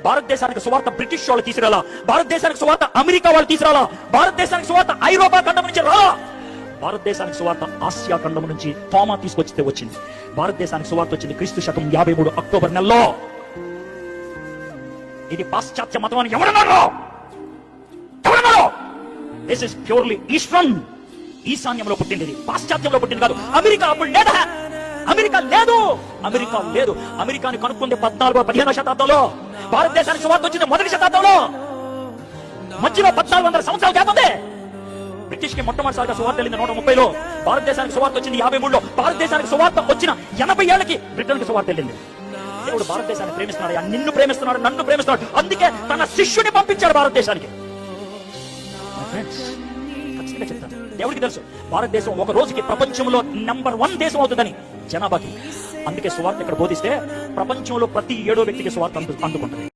భారతదేశానికి సువార్త బ్రిటిష్ వాళ్ళు తీసుకురాలా, భారతదేశానికి సువార్త అమెరికా వాళ్ళు తీసుకురాలా, భారతదేశానికి సువార్త ఐరోపా ఖండం నుంచి రా, భారతదేశానికి సువార్త ఆసియా ఖండం నుంచి తోమా తీసుకొచ్చితే వచ్చింది. భారతదేశానికి సువార్త వచ్చింది క్రీస్తు శకం 53 అక్టోబర్ నెలలో. ఇది పాశ్చాత్య మతం అని ఎవరన్నారు? దిస్ ఇస్ ప్యూర్లీ ఈస్టర్న్, ఈశాన్యంలో పుట్టింది, పాశ్చాత్యంలో పుట్టింది కాదు. అమెరికా అప్పుడు లేదా, అమెరికా లేదు, అమెరికా లేదు. అమెరికాని కనుక్కుంది 14వ-15వ శతాబ్దంలో, భారతదేశానికి సువార్త వచ్చింది మొదటి శతాబ్దంలో. మధ్యలో 1400 సంవత్సరాలు గ్యాప్ ఉంది. బ్రిటిష్ కి మొట్టమొదటిసారిగా సువార్త వెళ్ళింది 130లో, భారతదేశానికి సువార్త వచ్చింది 53లో. భారతదేశానికి సువార్త వచ్చిన 80 ఏళ్ళకి బ్రిటన్ కి సువార్త వెళ్ళింది. దేవుడు భారతదేశాన్ని ప్రేమిస్తున్నాడు, నిన్ను ప్రేమిస్తున్నాడు, నన్ను ప్రేమిస్తున్నాడు. అందుకే తన శిష్యుని పంపించాడు భారతదేశానికి. ఖచ్చితంగా చెప్తాను, దేవుడికి తెలుసు భారతదేశం ఒక రోజుకి ప్రపంచంలో నంబర్ 1 దేశం అవుతుందని జనాభాకి. అందుకే సువార్త ఇక్కడ బోధిస్తే ప్రపంచంలో ప్రతి 7వ వ్యక్తికి సువార్త అందుకుంటుంది.